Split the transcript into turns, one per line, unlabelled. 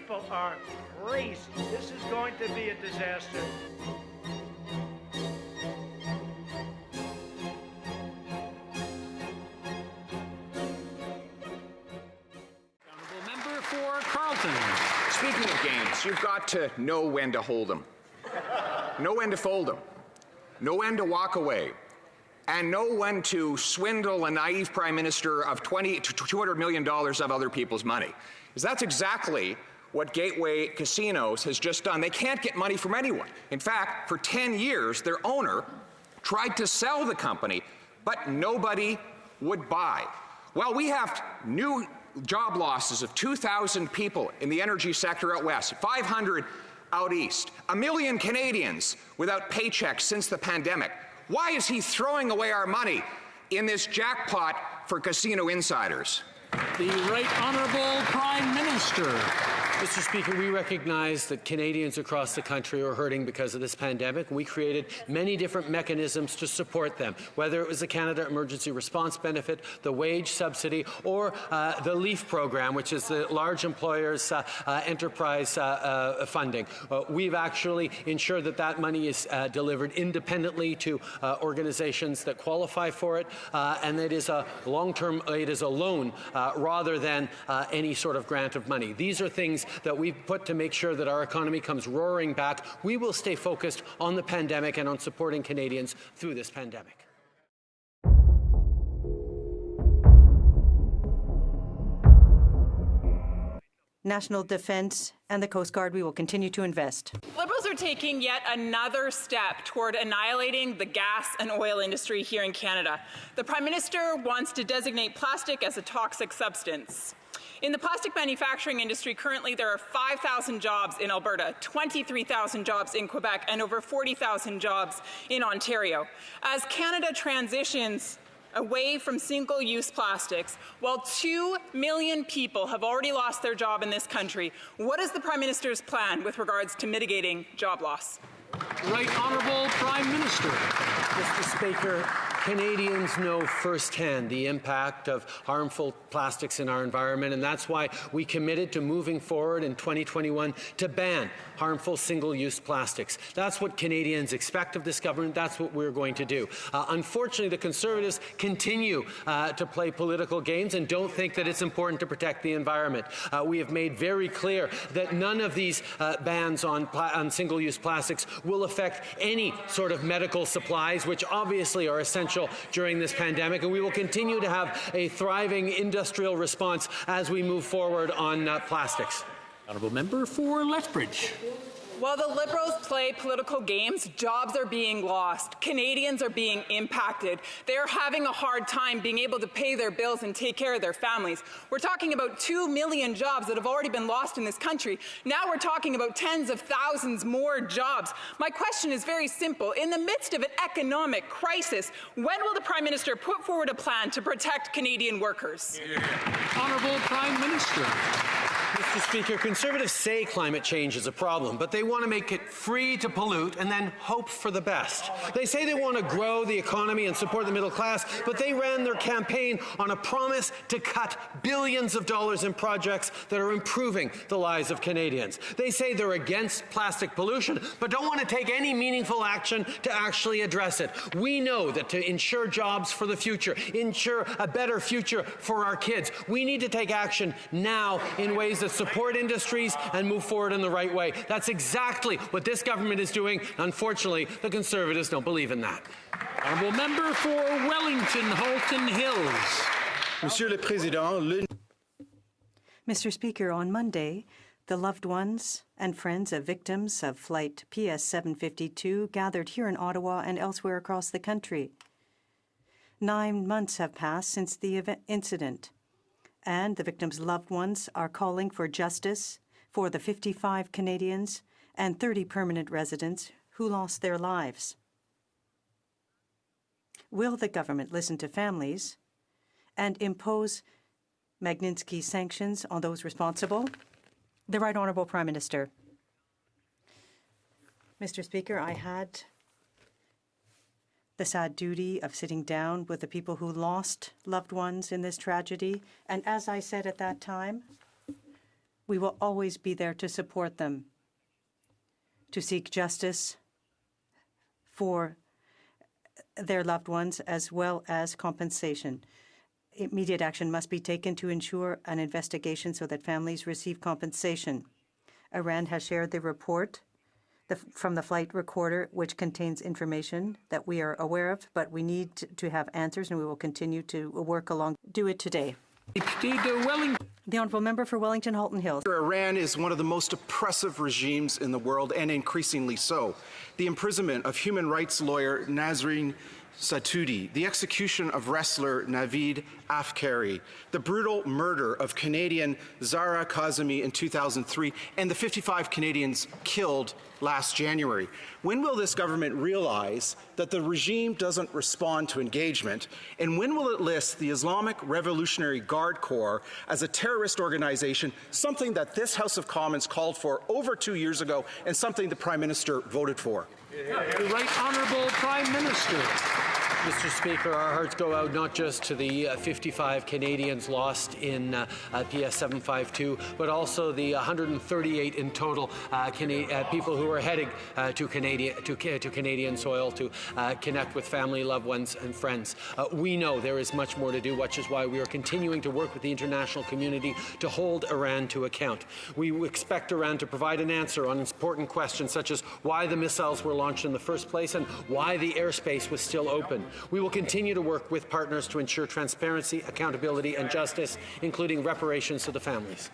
people are crazy. This is going to be a disaster.
Honourable member for Carleton.
Speaking of games, you've got to know when to hold them, know when to fold them, know when to walk away, and know when to swindle a naive prime minister of $20 to $200 million of other people's money. Because that's exactly what Gateway Casinos has just done. They can't get money from anyone. In fact, for 10 years, their owner tried to sell the company, but nobody would buy. Well, we have new job losses of 2,000 people in the energy sector out west, 500 out east, 1 million Canadians without paychecks since the pandemic. Why is he throwing away our money in this jackpot for casino insiders?
The Right Honourable Prime Minister.
Mr. Speaker, we recognize that Canadians across the country are hurting because of this pandemic. We created many different mechanisms to support them, whether it was the Canada Emergency Response Benefit, the wage subsidy, or the LEAF program, which is the large employers' enterprise funding. We've actually ensured that that money is delivered independently to organizations that qualify for it, and it is a long-term, it is a loan rather than any sort of grant of money. These are things that we've put to make sure that our economy comes roaring back. We will stay focused on the pandemic and on supporting Canadians through this pandemic.
National Defence and the Coast Guard, we will continue to invest.
Liberals are taking yet another step toward annihilating the gas and oil industry here in Canada. The Prime Minister wants to designate plastic as a toxic substance. In the plastic manufacturing industry, currently there are 5,000 jobs in Alberta, 23,000 jobs in Quebec, and over 40,000 jobs in Ontario. As Canada transitions away from single-use plastics, while 2 million people have already lost their job in this country, what is the Prime Minister's plan with regards to mitigating job loss?
Right Honourable Prime Minister.
Mr. Speaker, Canadians know firsthand the impact of harmful plastics in our environment, and that's why we committed to moving forward in 2021 to ban harmful single-use plastics. That's what Canadians expect of this government. That's what we're going to do. Unfortunately, the Conservatives continue to play political games and don't think that it's important to protect the environment. We have made very clear that none of these bans on single-use plastics will affect any sort of medical supplies, which obviously are essential during this pandemic, and we will continue to have a thriving industrial response as we move forward on plastics.
Honourable member for Lethbridge.
While the Liberals play political games, jobs are being lost. Canadians are being impacted. They are having a hard time being able to pay their bills and take care of their families. We're talking about 2 million jobs that have already been lost in this country. Now we're talking about tens of thousands more jobs. My question is very simple. In the midst of an economic crisis, when will the Prime Minister put forward a plan to protect Canadian workers?
Honourable Prime Minister.
Mr. Speaker, Conservatives say climate change is a problem, but they want to make it free to pollute and then hope for the best. They say they want to grow the economy and support the middle class, but they ran their campaign on a promise to cut billions of dollars in projects that are improving the lives of Canadians. They say they're against plastic pollution, but don't want to take any meaningful action to actually address it. We know that to ensure jobs for the future, ensure a better future for our kids, we need to take action now in ways that support industries and move forward in the right way. That's exactly what this government is doing. Unfortunately, the Conservatives don't believe in that.
Honourable member for Wellington, Halton Hills.
Monsieur le Président,
Mr. Speaker, on Monday, the loved ones and friends of victims of Flight PS 752 gathered here in Ottawa and elsewhere across the country. 9 months have passed since the incident, and the victims' loved ones are calling for justice for the 55 Canadians and 30 permanent residents who lost their lives. Will the government listen to families and impose Magnitsky sanctions on those responsible? The Right Honourable Prime Minister. Mr. Speaker, I had the sad duty of sitting down with the people who lost loved ones in this tragedy. And as I said at that time, We will always be there to support them, to seek justice for their loved ones as well as compensation. Immediate action must be taken to ensure an investigation so that families receive compensation. Iran has shared the report from the flight recorder, which contains information that we are aware of, but we need to have answers, and we will continue to work along. Do it today. The Honourable Member for Wellington Halton Hills.
Iran is one of the most oppressive regimes in the world, and increasingly so. The imprisonment of human rights lawyer Nasrin Sotoudeh, the execution of wrestler Navid Afkari, the brutal murder of Canadian Zara Kazemi in 2003, and the 55 Canadians killed last January. When will this government realize that the regime doesn't respond to engagement, and when will it list the Islamic Revolutionary Guard Corps as a terrorist organization, something that this House of Commons called for over 2 years ago and something the Prime Minister voted for?
The Right Honourable Prime Minister.
Mr. Speaker, our hearts go out not just to the 55 Canadians lost in PS 752, but also the 138 in total people who are heading to Canadian soil to connect with family, loved ones, and friends. We know there is much more to do, which is why we are continuing to work with the international community to hold Iran to account. We expect Iran to provide an answer on important questions such as why the missiles were launched in the first place and why the airspace was still open. We will continue to work with partners to ensure transparency, accountability, and justice, including reparations to the families.